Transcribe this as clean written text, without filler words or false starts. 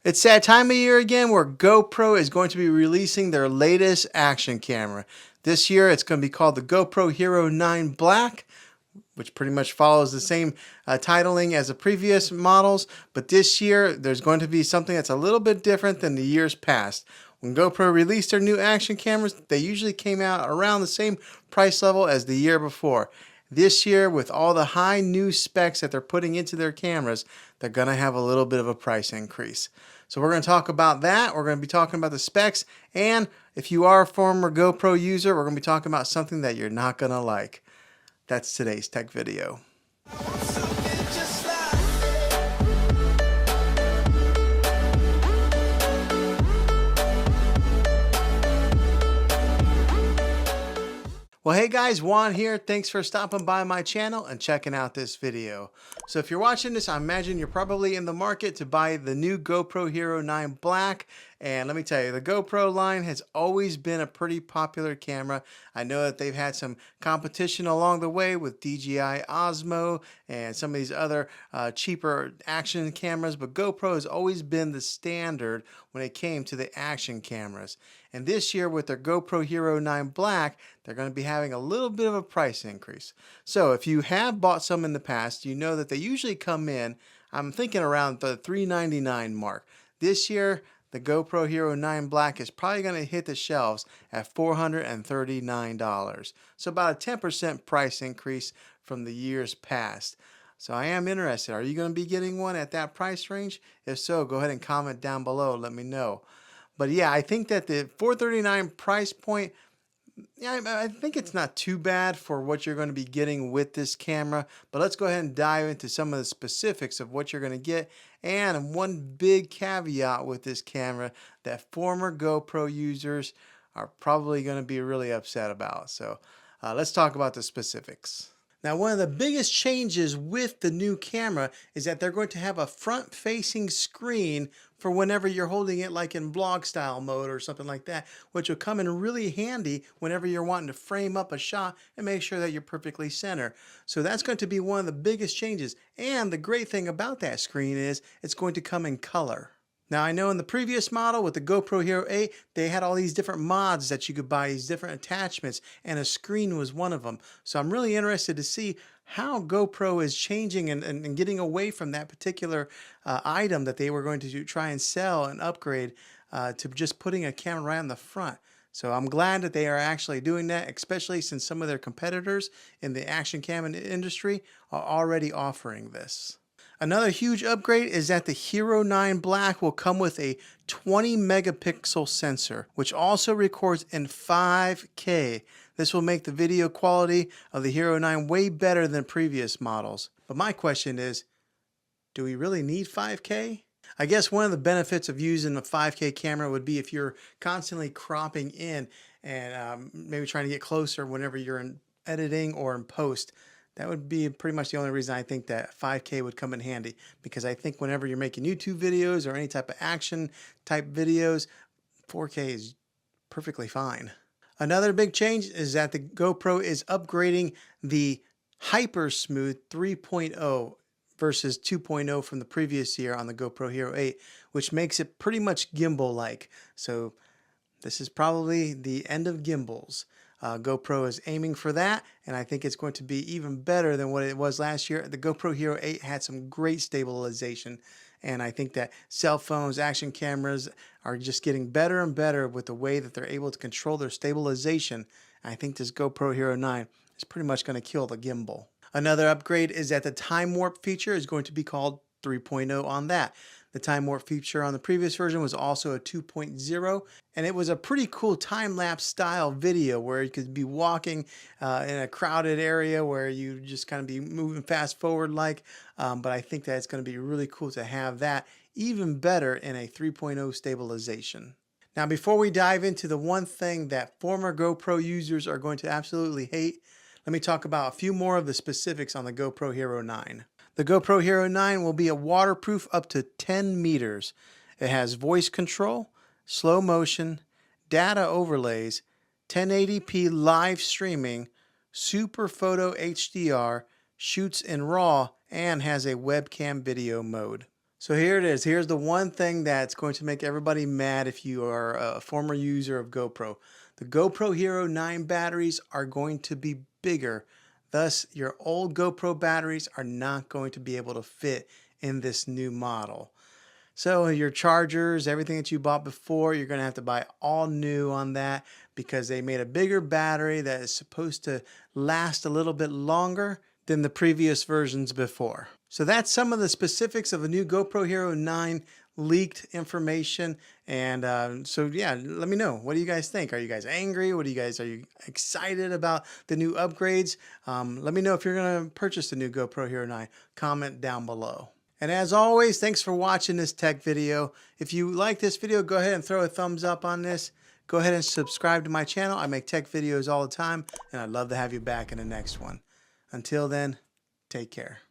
It's that time of year again where GoPro is going to be releasing their latest action camera. This year it's going to be called the GoPro Hero 9 Black, which pretty much follows the same titling as the previous models. But this year there's going to be something that's a little bit different than the years past. When GoPro released their new action cameras, they usually came out around the same price level as the year before. This year, with all the high new specs that they're putting into their cameras, they're going to have a little bit of a price increase. So we're going to talk about that. We're going to be talking about the specs. And if you are a former GoPro user, we're going to be talking about something that you're not going to like. That's today's tech video. Well, hey guys, Juan here. Thanks for stopping by my channel and checking out this video. So if you're watching this, I imagine you're probably in the market to buy the new GoPro Hero 9 Black. And let me tell you, the GoPro line has always been a pretty popular camera. I know that they've had some competition along the way with DJI Osmo and some of these other cheaper action cameras, but GoPro has always been the standard when it came to the action cameras. And this year with their GoPro Hero 9 Black, they're going to be having a little bit of a price increase. So if you have bought some in the past, you know that they usually come in, I'm thinking around the $399 mark. This year, the GoPro Hero 9 Black is probably going to hit the shelves at $439. So about a 10% price increase from the years past. So I am interested. Are you going to be getting one at that price range? If so, go ahead and comment down below. Let me know. But yeah, I think that the $439 price point, yeah, I think it's not too bad for what you're going to be getting with this camera. But let's go ahead and dive into some of the specifics of what you're going to get. And one big caveat with this camera that former GoPro users are probably going to be really upset about. So let's talk about the specifics. Now, one of the biggest changes with the new camera is that they're going to have a front-facing screen for whenever you're holding it like in vlog style mode or something like that, which will come in really handy whenever you're wanting to frame up a shot and make sure that you're perfectly centered. So that's going to be one of the biggest changes. And the great thing about that screen is it's going to come in color. Now, I know in the previous model with the GoPro Hero 8, they had all these different mods that you could buy, these different attachments, and a screen was one of them. So I'm really interested to see how GoPro is changing and getting away from that particular item that they were going to try and sell and upgrade to just putting a camera right on the front. So I'm glad that they are actually doing that, especially since some of their competitors in the action cam industry are already offering this. Another huge upgrade is that the Hero 9 Black will come with a 20 megapixel sensor, which also records in 5K. This will make the video quality of the Hero 9 way better than previous models. But my question is, do we really need 5K? I guess one of the benefits of using a 5K camera would be if you're constantly cropping in and maybe trying to get closer whenever you're in editing or in post. That would be pretty much the only reason I think that 5K would come in handy, because I think whenever you're making YouTube videos or any type of action type videos, 4K is perfectly fine. Another big change is that the GoPro is upgrading the HyperSmooth 3.0 versus 2.0 from the previous year on the GoPro Hero 8, which makes it pretty much gimbal-like. So this is probably the end of gimbals. GoPro is aiming for that, and I think it's going to be even better than what it was last year. The GoPro Hero 8 had some great stabilization, and I think that cell phones, action cameras are just getting better and better with the way that they're able to control their stabilization. And I think this GoPro Hero 9 is pretty much going to kill the gimbal. Another upgrade is that the time warp feature is going to be called 3.0 on that. The time warp feature on the previous version was also a 2.0, and it was a pretty cool time-lapse style video where you could be walking in a crowded area where you just kind of be moving fast forward like, but I think that it's going to be really cool to have that even better in a 3.0 stabilization. Now, before we dive into the one thing that former GoPro users are going to absolutely hate, let me talk about a few more of the specifics on the GoPro Hero 9. The GoPro Hero 9 will be a waterproof up to 10 meters. It has voice control, slow motion, data overlays, 1080p live streaming, super photo HDR, shoots in RAW, and has a webcam video mode. So here it is. Here's the one thing that's going to make everybody mad if you are a former user of GoPro. The GoPro Hero 9 batteries are going to be bigger. Thus, your old GoPro batteries are not going to be able to fit in this new model. So your chargers, everything that you bought before, you're going to have to buy all new on that because they made a bigger battery that is supposed to last a little bit longer than the previous versions before. So that's some of the specifics of a new GoPro Hero 9 leaked information. And so yeah, let me know. What do you guys think? Are you guys angry? Are you excited about the new upgrades? Let me know if you're going to purchase the new GoPro Hero 9. Comment down below. And as always, thanks for watching this tech video. If you like this video, go ahead and throw a thumbs up on this. Go ahead and subscribe to my channel. I make tech videos all the time, and I'd love to have you back in the next one. Until then, take care.